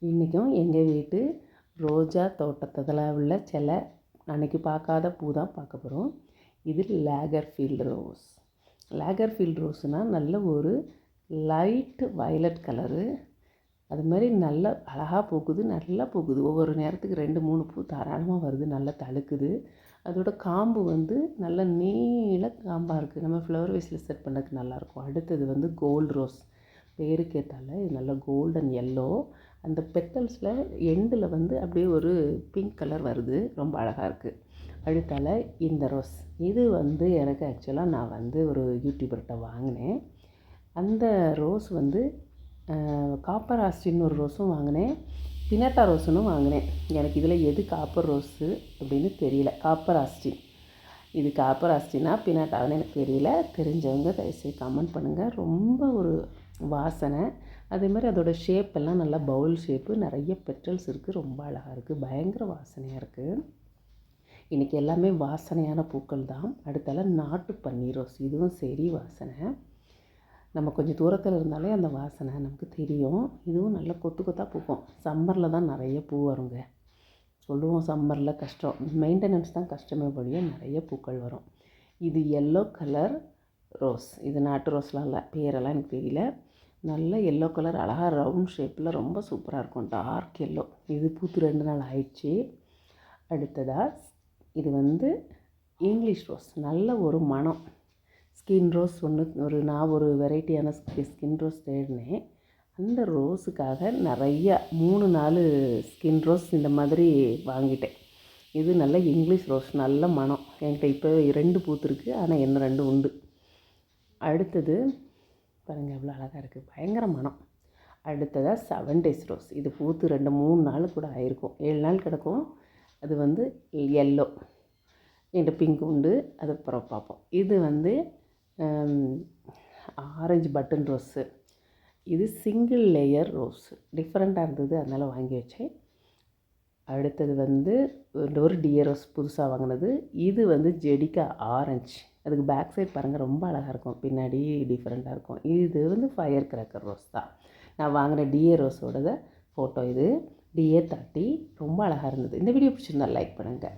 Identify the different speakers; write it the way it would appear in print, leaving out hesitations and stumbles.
Speaker 1: இன்றைக்கும் எங்கள் வீட்டு ரோஜா தோட்டத்தில் உள்ள சில அன்றைக்கி பார்க்காத பூ தான் பார்க்க போகிறோம். இது லேகர்ஃபீல்டு ரோஸ். லேகர்ஃபீல்டு ரோஸ்னால் நல்ல ஒரு லைட்டு வயலட் கலரு. அது மாதிரி நல்ல அழகாக பூக்குது, நல்லா பூக்குது. ஒவ்வொரு நேரத்துக்கு 2-3 பூ தாராளமாக வருது, நல்லா தழுக்குது. அதோட காம்பு நல்ல நீள காம்பாக இருக்குது. நம்ம ஃப்ளவர் வேஸில் செட் பண்ணுறதுக்கு நல்லாயிருக்கும். அடுத்தது கோல்டு ரோஸ். பேருக்கேற்றால இது நல்ல கோல்டன் எல்லோ. அந்த பெட்டல்ஸில் எண்டில் அப்படியே ஒரு பிங்க் கலர் வருது, ரொம்ப அழகாக இருக்குது. அடுத்தால இந்த ரோஸ். இது எனக்கு ஆக்சுவலாக நான் ஒரு யூடியூபர்கிட்ட வாங்கினேன். அந்த ரோஸ் காப்பர் ஆஸ்டின்னு ஒரு ரோஸும் வாங்கினேன், பினாட்டா ரோஸுன்னு வாங்கினேன். எனக்கு இதில் எது காப்பர் ரோஸு அப்படின்னு தெரியல. காப்பர் ஆஸ்டின், இது காப்பர் ஆஸ்டினா பினாட்டான்னு எனக்கு தெரியல. தெரிஞ்சவங்க தயவுசெய்து கமெண்ட் பண்ணுங்கள். ரொம்ப ஒரு வாசனை, அதே மாதிரி அதோடய ஷேப்பெல்லாம் நல்லா பவுல் ஷேப்பு, நிறைய பெட்டல்ஸ் இருக்குது, ரொம்ப அழகாக இருக்குது, பயங்கர வாசனையாக இருக்குது. இன்றைக்கி எல்லாமே வாசனையான பூக்கள் தான். அடுத்தால நாட்டு பன்னீர் ரோஸ். இதுவும் சரி வாசனை, நம்ம கொஞ்சம் தூரத்தில் இருந்தாலே அந்த வாசனை நமக்கு தெரியும். இதுவும் நல்லா கொத்து கொத்தாக பூக்கும். சம்மரில் தான் நிறைய பூ வருங்க. சொல்லுவோம் சம்மரில் கஷ்டம், மெயின்டெனன்ஸ் தான் கஷ்டமே பொழிய நிறைய பூக்கள் வரும். இது எல்லோ கலர் ரோஸ். இது நாட்டு ரோஸ்லாம் இல்லை, பேரெல்லாம் எனக்கு தெரியல. நல்ல எல்லோ கலர், அழகாக ரவுண்ட் ஷேப்பில் ரொம்ப சூப்பராக இருக்கும். Dark yellow. இது பூத்து 2 நாள் ஆயிடுச்சு. அடுத்ததாக இது இங்கிலீஷ் ரோஸ். நல்ல ஒரு மனம். ஸ்கின் ரோஸ் நான் ஒரு வெரைட்டியான ஸ்கின் ரோஸ் தேடினேன். அந்த ரோஸுக்காக நிறைய 3-4 ஸ்கின் ரோஸ் இந்த மாதிரி வாங்கிட்டேன். இது நல்ல இங்கிலீஷ் ரோஸ், நல்ல மனம். என்கிட்ட இப்போ 2 பூத்துருக்கு, ஆனால் என்ன 2 உண்டு. அடுத்தது பாருங்கள் எவ்வளோ அழகாக இருக்குது, பயங்கர மனம். அடுத்ததாக 7 டேஸ் ரோஸ். இது பூத்து 2-3 நாள் கூட ஆயிருக்கும், 7 நாள் கிடக்கும். அது எல்லோ, என்கிட்ட பிங்க் உண்டு, அதுக்கப்புறம் பார்ப்போம். இது ஆரஞ்சு பட்டன் ரோஸு. இது சிங்கிள் லேயர் ரோஸ், டிஃப்ரெண்ட்டாக இருந்தது, அதனால் வாங்கி வச்சேன். அடுத்தது ஒரு டியர் ரோஸ் புதுசாக வாங்கினது. இது ஜெடிக்கா ஆரஞ்சு. அதுக்கு பேக் சைட் பாருங்கள், ரொம்ப அழகாக இருக்கும், பின்னாடி டிஃப்ரெண்ட்டாக இருக்கும். இது ஃபயர் கிராக்கர் ரோஸ் தான். நான் வாங்கின டியர் ரோஸோட ஃபோட்டோ இது. டியர் 30 ரொம்ப அழகாக இருந்தது. இந்த வீடியோ பிடிச்சிருந்தா லைக் பண்ணுங்கள்.